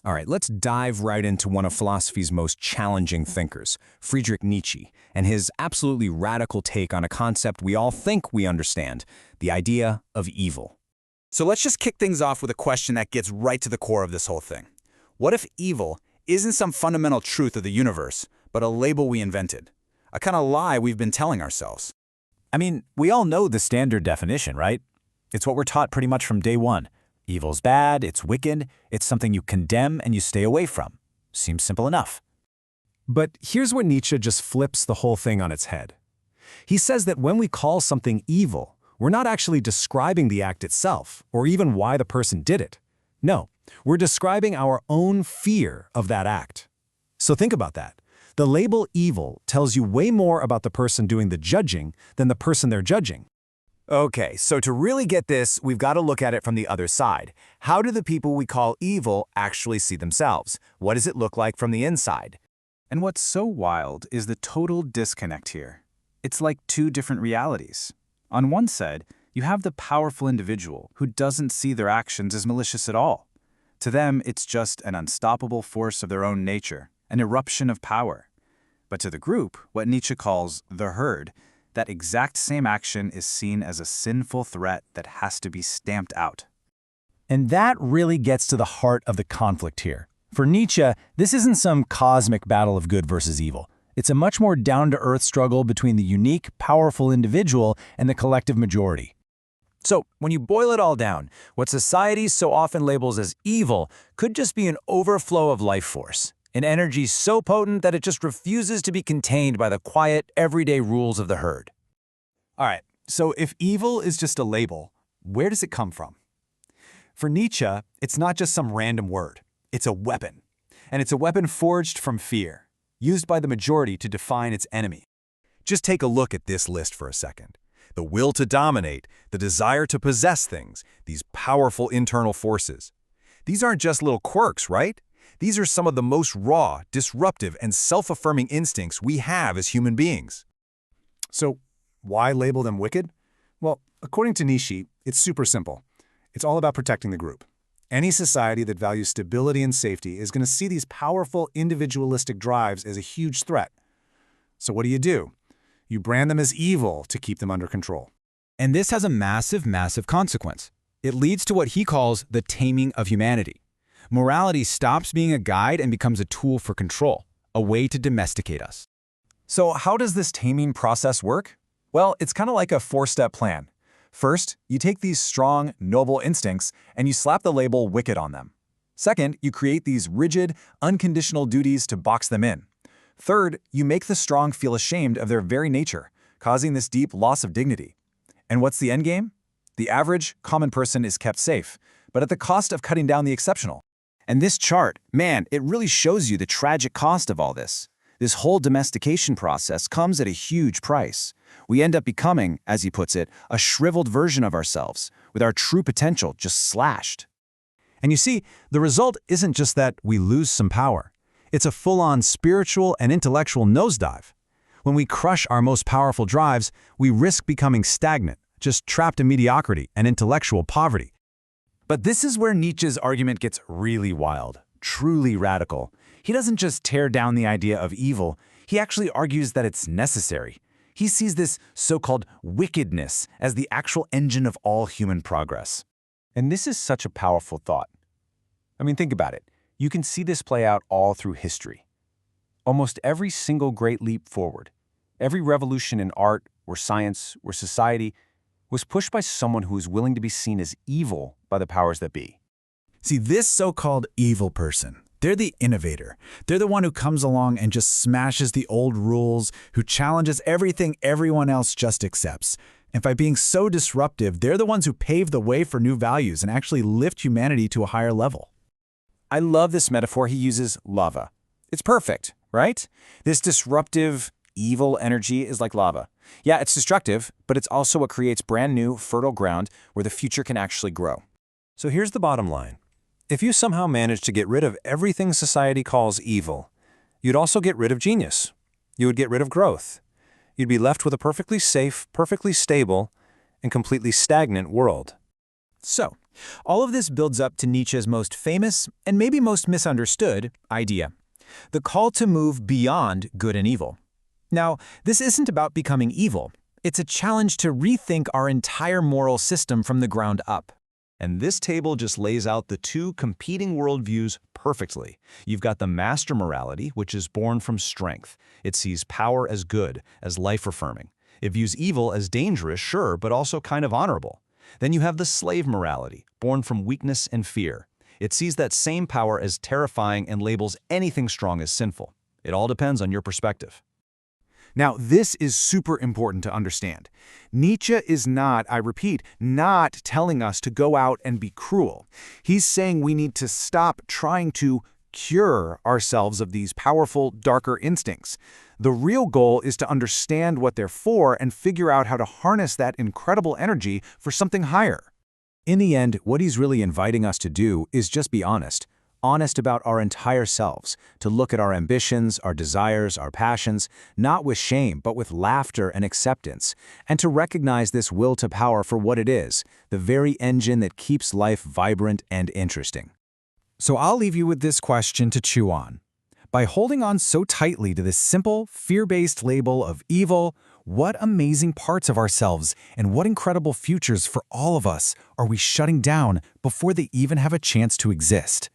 All right, let's dive right into one of philosophy's most challenging thinkers, Friedrich Nietzsche, and his absolutely radical take on a concept we all think we understand, the idea of evil. So let's just kick things off with a question that gets right to the core of this whole thing. What if evil isn't some fundamental truth of the universe, but a label we invented? A kind of lie we've been telling ourselves. I mean, we all know the standard definition, right? It's what we're taught pretty much from day one. Evil's bad, it's wicked, it's something you condemn and you stay away from. Seems simple enough. But here's where Nietzsche just flips the whole thing on its head. He says that when we call something evil, we're not actually describing the act itself, or even why the person did it. No, we're describing our own fear of that act. So think about that. The label evil tells you way more about the person doing the judging than the person they're judging. Okay, so to really get this, we've got to look at it from the other side. How do the people we call evil actually see themselves? What does it look like from the inside? And what's so wild is the total disconnect here. It's like two different realities. On one side, you have the powerful individual who doesn't see their actions as malicious at all. To them, it's just an unstoppable force of their own nature, an eruption of power. But to the group, what Nietzsche calls the herd, that exact same action is seen as a sinful threat that has to be stamped out. And that really gets to the heart of the conflict here. For Nietzsche, this isn't some cosmic battle of good versus evil. It's a much more down-to-earth struggle between the unique, powerful individual and the collective majority. So, when you boil it all down, what society so often labels as evil could just be an overflow of life force, an energy so potent that it just refuses to be contained by the quiet, everyday rules of the herd. All right, so if evil is just a label, where does it come from? For Nietzsche, it's not just some random word. It's a weapon. And it's a weapon forged from fear, used by the majority to define its enemy. Just take a look at this list for a second. The will to dominate, the desire to possess things, these powerful internal forces. These aren't just little quirks, right? These are some of the most raw, disruptive, and self-affirming instincts we have as human beings. So, why label them wicked? Well, according to Nietzsche, it's super simple. It's all about protecting the group. Any society that values stability and safety is going to see these powerful individualistic drives as a huge threat. So what do? You brand them as evil to keep them under control. And this has a massive, massive consequence. It leads to what he calls the taming of humanity. Morality stops being a guide and becomes a tool for control, a way to domesticate us. So how does this taming process work? Well, it's kind of like a four-step plan. First, you take these strong, noble instincts and you slap the label wicked on them. Second, you create these rigid, unconditional duties to box them in. Third, you make the strong feel ashamed of their very nature, causing this deep loss of dignity. And what's the endgame? The average, common person is kept safe, but at the cost of cutting down the exceptional. And this chart, man, it really shows you the tragic cost of all this. This whole domestication process comes at a huge price. We end up becoming, as he puts it, a shriveled version of ourselves, with our true potential just slashed. And you see, the result isn't just that we lose some power. It's a full-on spiritual and intellectual nosedive. When we crush our most powerful drives, we risk becoming stagnant, just trapped in mediocrity and intellectual poverty. But this is where Nietzsche's argument gets really wild, truly radical. He doesn't just tear down the idea of evil, he actually argues that it's necessary. He sees this so-called wickedness as the actual engine of all human progress. And this is such a powerful thought. I mean, think about it. You can see this play out all through history. Almost every single great leap forward, every revolution in art or science or society was pushed by someone who was willing to be seen as evil by the powers that be. See, this so-called evil person, they're the innovator. They're the one who comes along and just smashes the old rules, who challenges everything everyone else just accepts. And by being so disruptive, they're the ones who pave the way for new values and actually lift humanity to a higher level. I love this metaphor he uses, lava. It's perfect, right? This disruptive, evil energy is like lava. Yeah, it's destructive, but it's also what creates brand new, fertile ground where the future can actually grow. So here's the bottom line. If you somehow manage to get rid of everything society calls evil, you'd also get rid of genius. You would get rid of growth. You'd be left with a perfectly safe, perfectly stable, and completely stagnant world. So, All of this builds up to Nietzsche's most famous, and maybe most misunderstood, idea: the call to move beyond good and evil. Now, this isn't about becoming evil. It's a challenge to rethink our entire moral system from the ground up. And this table just lays out the two competing worldviews perfectly. You've got the master morality, which is born from strength. It sees power as good, as life-affirming. It views evil as dangerous, sure, but also kind of honorable. Then you have the slave morality, born from weakness and fear. It sees that same power as terrifying and labels anything strong as sinful. It all depends on your perspective. Now, this is super important to understand. Nietzsche is not, I repeat, not telling us to go out and be cruel. He's saying we need to stop trying to cure ourselves of these powerful, darker instincts. The real goal is to understand what they're for and figure out how to harness that incredible energy for something higher. In the end, what he's really inviting us to do is just be honest. Honest about our entire selves, to look at our ambitions, our desires, our passions, not with shame, but with laughter and acceptance, and to recognize this will to power for what it is, the very engine that keeps life vibrant and interesting. So I'll leave you with this question to chew on. By holding on so tightly to this simple, fear-based label of evil, what amazing parts of ourselves and what incredible futures for all of us are we shutting down before they even have a chance to exist?